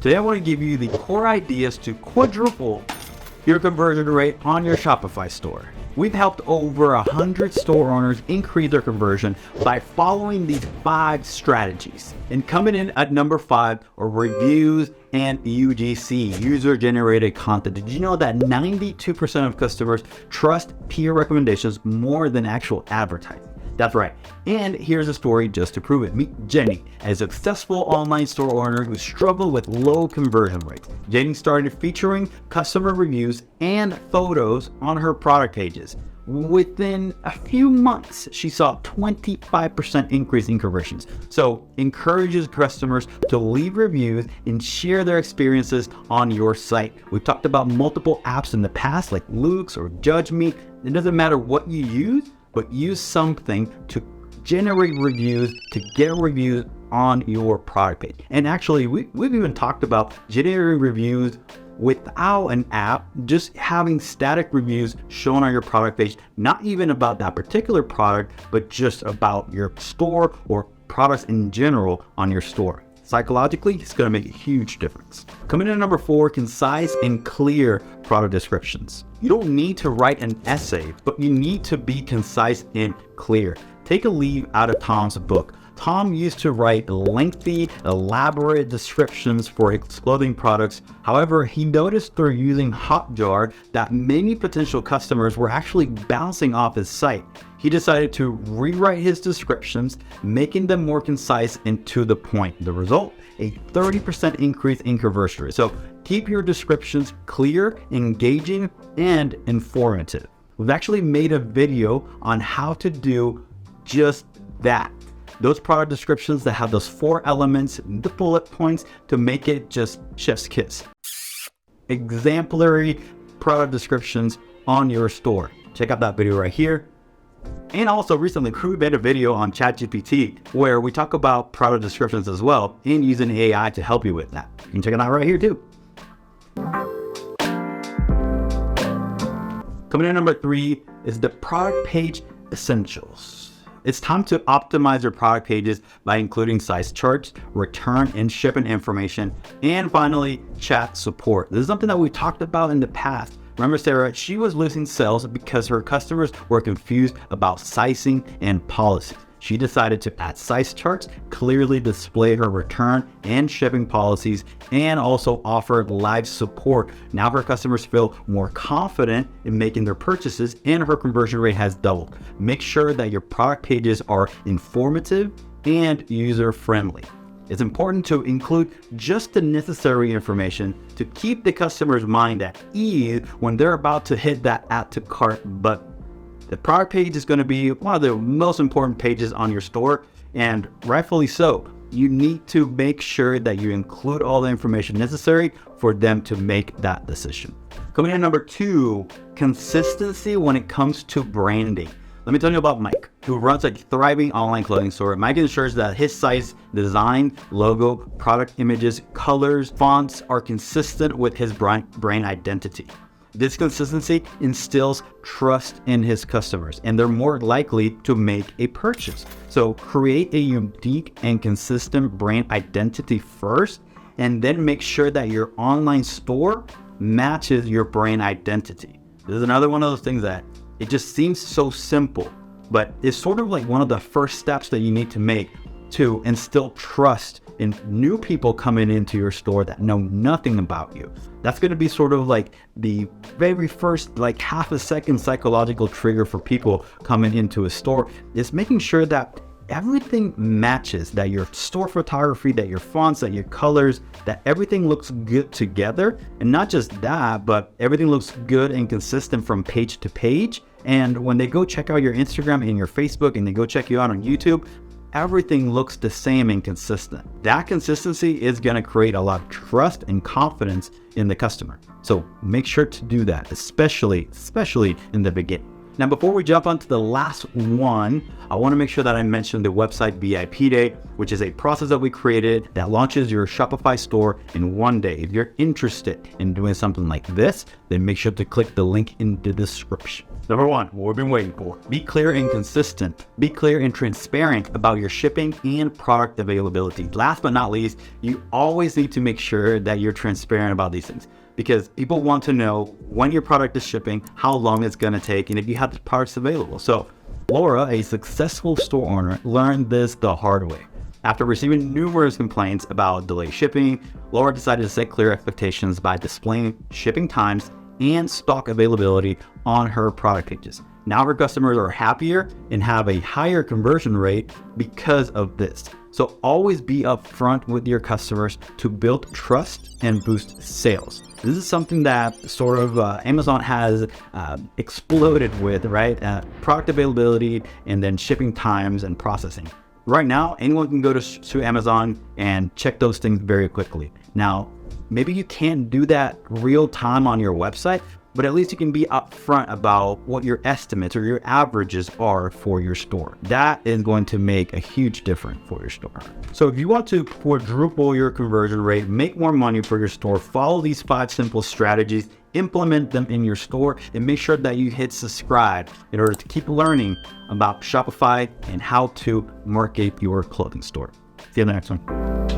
Today I want to give you the core ideas to quadruple your conversion rate on your Shopify store. We've helped over 100 store owners increase their conversion by following these 5 strategies. And coming in at number 5 are reviews and UGC, user-generated content. Did you know that 92% of customers trust peer recommendations more than actual advertising? That's right. And here's a story just to prove it. Meet Jenny, a successful online store owner who struggled with low conversion rates. Jenny started featuring customer reviews and photos on her product pages. Within a few months, she saw a 25% increase in conversions. So encourages customers to leave reviews and share their experiences on your site. We've talked about multiple apps in the past like Luke's or Judge Me. It doesn't matter what you use, but use something to generate reviews, to get reviews on your product page. And actually, we've even talked about generating reviews without an app, just having static reviews shown on your product page, not even about that particular product, but just about your store or products in general on your store. Psychologically, it's going to make a huge difference. Coming in at number 4, concise and clear product descriptions. You don't need to write an essay, but you need to be concise and clear. Take a leaf out of Tom's book. Tom used to write lengthy, elaborate descriptions for his clothing products. However, he noticed through using Hotjar that many potential customers were actually bouncing off his site. He decided to rewrite his descriptions, making them more concise and to the point. The result, a 30% increase in conversion rate. So keep your descriptions clear, engaging, and informative. We've actually made a video on how to do just that. Those product descriptions that have those 4 elements, the bullet points to make it just chef's kiss. Exemplary product descriptions on your store. Check out that video right here. And also recently, we made a video on ChatGPT where we talk about product descriptions as well and using AI to help you with that. You can check it out right here too. Coming in at number 3 is the product page essentials. It's time to optimize your product pages by including size charts, return and shipping information, and finally, chat support. This is something that we talked about in the past. Remember Sarah, she was losing sales because her customers were confused about sizing and policy. She decided to add size charts, clearly display her return and shipping policies, and also offer live support. Now her customers feel more confident in making their purchases and her conversion rate has doubled. Make sure that your product pages are informative and user-friendly. It's important to include just the necessary information to keep the customer's mind at ease when they're about to hit that add to cart button. The product page is going to be one of the most important pages on your store, and rightfully so. You need to make sure that you include all the information necessary for them to make that decision. Coming in at number 2, consistency when it comes to branding. Let me tell you about Mike, who runs a thriving online clothing store. Mike ensures that his site's design, logo, product images, colors, fonts are consistent with his brand identity. This consistency instills trust in his customers, and they're more likely to make a purchase. So create a unique and consistent brand identity first, and then make sure that your online store matches your brand identity. This is another one of those things that it just seems so simple, but it's sort of like one of the first steps that you need to make to instill trust in new people coming into your store that know nothing about you. That's going to be sort of like the very first half a second psychological trigger for people coming into a store, is making sure that everything matches, that your store photography, that your fonts, that your colors, that everything looks good together. And not just that, but everything looks good and consistent from page to page. And when they go check out your Instagram and your Facebook and they go check you out on YouTube, everything looks the same and consistent. That consistency is going to create a lot of trust and confidence in the customer. So make sure to do that, especially in the beginning. Now, before we jump onto the last one, I want to make sure that I mention the website VIP Day, which is a process that we created that launches your Shopify store in one day. If you're interested in doing something like this, then make sure to click the link in the description. Number one, what we've been waiting for. Be clear and consistent. Be clear and transparent about your shipping and product availability. Last but not least, you always need to make sure that you're transparent about these things, because people want to know when your product is shipping, how long it's going to take, and if you have the products available. So Laura, a successful store owner, learned this the hard way. After receiving numerous complaints about delayed shipping, Laura decided to set clear expectations by displaying shipping times and stock availability on her product pages. Now her customers are happier and have a higher conversion rate because of this. So always be upfront with your customers to build trust and boost sales. This is something that sort of Amazon has exploded with, right? Product availability and then shipping times and processing. Right now, anyone can go to Amazon and check those things very quickly. Now, maybe you can't do that real time on your website, but at least you can be upfront about what your estimates or your averages are for your store. That is going to make a huge difference for your store. So if you want to quadruple your conversion rate, make more money for your store, follow these 5 simple strategies, implement them in your store, and make sure that you hit subscribe in order to keep learning about Shopify and how to market your clothing store. See you in the next one.